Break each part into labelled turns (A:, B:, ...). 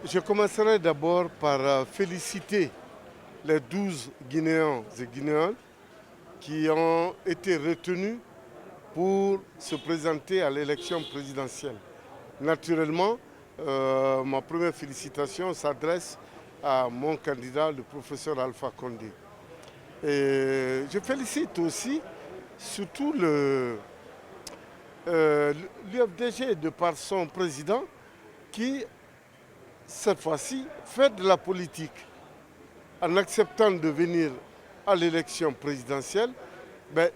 A: Je commencerai d'abord par féliciter les 12 Guinéens et Guinéennes qui ont été retenus pour se présenter à l'élection présidentielle. Naturellement, ma première félicitation s'adresse à mon candidat, le professeur Alpha Condé. Et je félicite aussi surtout l'UFDG de par son président qui, cette fois-ci, fait de la politique. En acceptant de venir à l'élection présidentielle,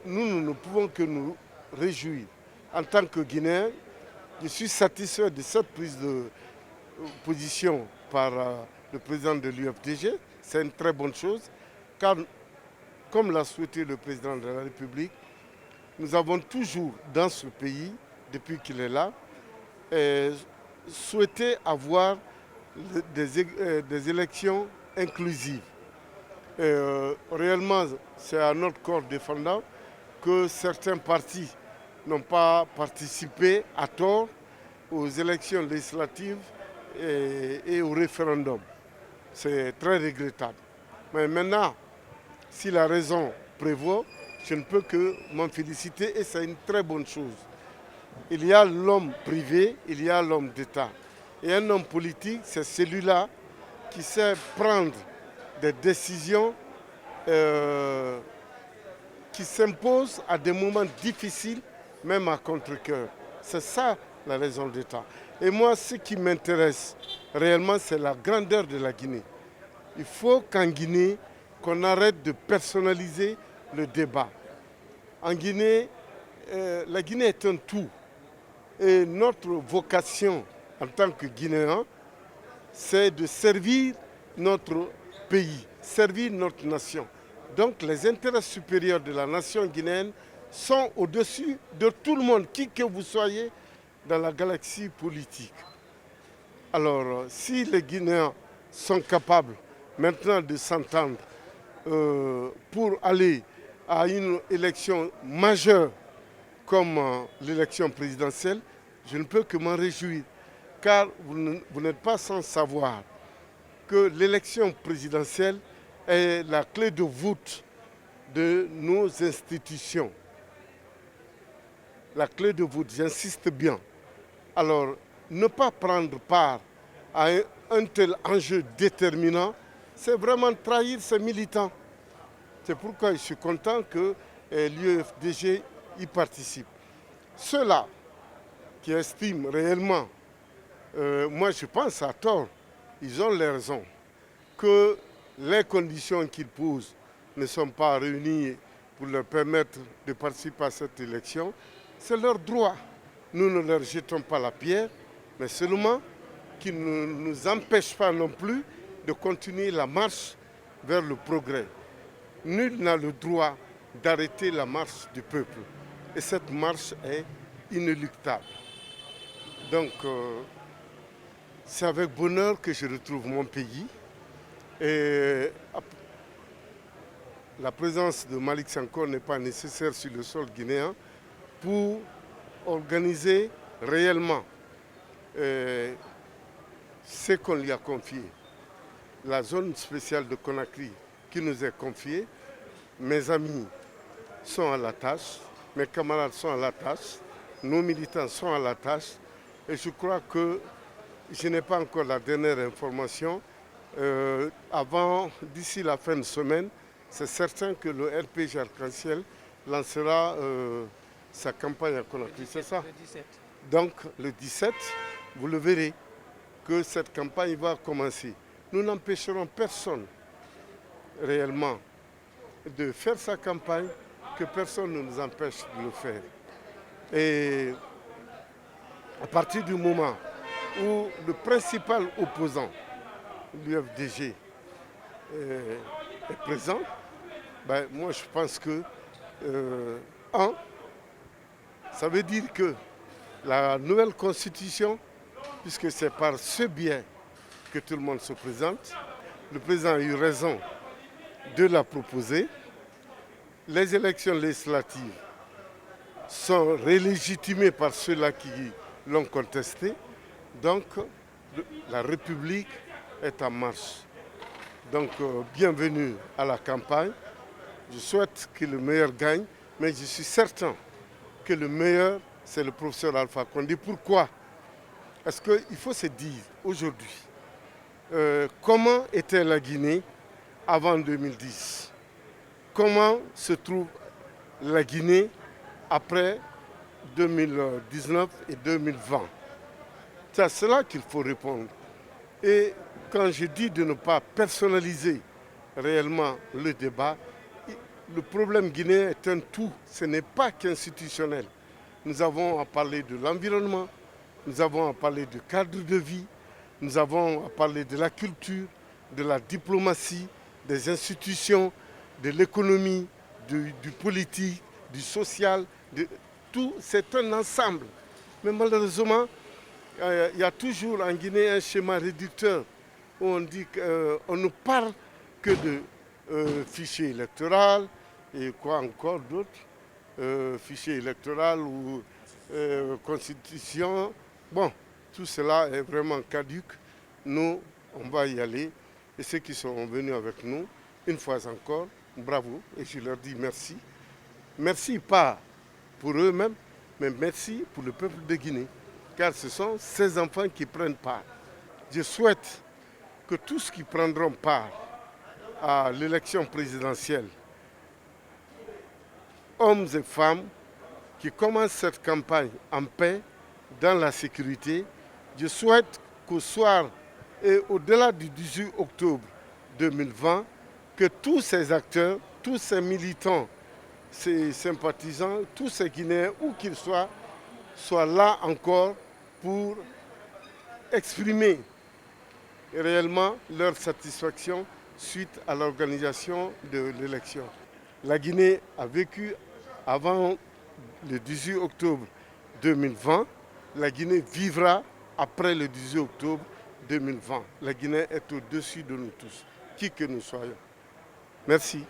A: nous ne pouvons que nous réjouir. En tant que Guinéen, je suis satisfait de cette prise de position par le président de l'UFDG. C'est une très bonne chose, car comme l'a souhaité le président de la République, nous avons toujours dans ce pays, depuis qu'il est là, souhaité avoir des élections inclusives. Réellement, c'est à notre corps défendant que certains partis n'ont pas participé à tort aux élections législatives et au référendum. C'est très regrettable. Mais maintenant, si la raison prévaut, je ne peux que m'en féliciter et c'est une très bonne chose. Il y a l'homme privé, il y a l'homme d'État. Et un homme politique, c'est celui-là qui sait prendre des décisions qui s'imposent à des moments difficiles, même à contre-cœur. C'est ça la raison d'État. Et moi, ce qui m'intéresse réellement, c'est la grandeur de la Guinée. Il faut qu'en Guinée, qu'on arrête de personnaliser le débat. En Guinée, la Guinée est un tout. Et notre vocation en tant que Guinéens, c'est de servir notre pays, servir notre nation. Donc les intérêts supérieurs de la nation guinéenne sont au-dessus de tout le monde, qui que vous soyez dans la galaxie politique. Alors, si les Guinéens sont capables maintenant de s'entendre pour aller à une élection majeure comme l'élection présidentielle, je ne peux que m'en réjouir. Car vous n'êtes pas sans savoir que l'élection présidentielle est la clé de voûte de nos institutions. La clé de voûte, j'insiste bien. Alors, ne pas prendre part à un tel enjeu déterminant, c'est vraiment trahir ses militants. C'est pourquoi je suis content que l'UFDG y participe. Ceux-là qui estiment réellement, moi je pense à tort, ils ont les raisons, que les conditions qu'ils posent ne sont pas réunies pour leur permettre de participer à cette élection, c'est leur droit. Nous ne leur jetons pas la pierre, mais seulement qu'ils ne nous empêchent pas non plus de continuer la marche vers le progrès. Nul n'a le droit d'arrêter la marche du peuple. Et cette marche est inéluctable. Donc, c'est avec bonheur que je retrouve mon pays. Et la présence de Malick Sanko n'est pas nécessaire sur le sol guinéen pour organiser réellement ce qu'on lui a confié. La zone spéciale de Conakry qui nous est confiée, mes amis sont à la tâche, mes camarades sont à la tâche, nos militants sont à la tâche et je crois que je n'ai pas encore la dernière information. D'ici la fin de semaine, c'est certain que le RPG Arc-en-Ciel lancera sa campagne à Conakry, c'est ça?
B: Le 17.
A: Donc le 17, vous le verrez, que cette campagne va commencer. Nous n'empêcherons personne réellement de faire sa campagne, que personne ne nous empêche de le faire. Et à partir du moment où le principal opposant, l'UFDG, est présent, moi je pense que, ça veut dire que la nouvelle constitution, puisque c'est par ce biais que tout le monde se présente, le président a eu raison de la proposer. Les élections législatives sont rélégitimées par ceux-là qui l'ont contesté. Donc, la République est en marche. Donc, bienvenue à la campagne. Je souhaite que le meilleur gagne, mais je suis certain que le meilleur, c'est le professeur Alpha Condé. Pourquoi? Parce qu'il faut se dire aujourd'hui, comment était la Guinée avant 2010? Comment se trouve la Guinée après 2019 et 2020? C'est à cela qu'il faut répondre. Et quand je dis de ne pas personnaliser réellement le débat, le problème guinéen est un tout, ce n'est pas qu'institutionnel. Nous avons à parler de l'environnement, nous avons à parler du cadre de vie, nous avons à parler de la culture, de la diplomatie, des institutions, de l'économie, du politique, du social, tout, c'est un ensemble. Mais malheureusement, il y a toujours en Guinée un schéma réducteur où on dit qu'on ne parle que de fichier électoral et quoi encore d'autre, fichier électoral ou constitution. Bon, tout cela est vraiment caduque. Nous, on va y aller. Et ceux qui sont venus avec nous, une fois encore, bravo. Et je leur dis merci. Merci pas pour eux-mêmes, mais merci pour le peuple de Guinée. Car ce sont ces enfants qui prennent part. Je souhaite que tous qui prendront part à l'élection présidentielle, hommes et femmes, qui commencent cette campagne en paix, dans la sécurité, je souhaite qu'au soir et au-delà du 18 octobre 2020, que tous ces acteurs, tous ces militants, ces sympathisants, tous ces Guinéens, où qu'ils soient là encore pour exprimer réellement leur satisfaction suite à l'organisation de l'élection. La Guinée a vécu avant le 18 octobre 2020. La Guinée vivra après le 18 octobre 2020. La Guinée est au-dessus de nous tous, qui que nous soyons. Merci.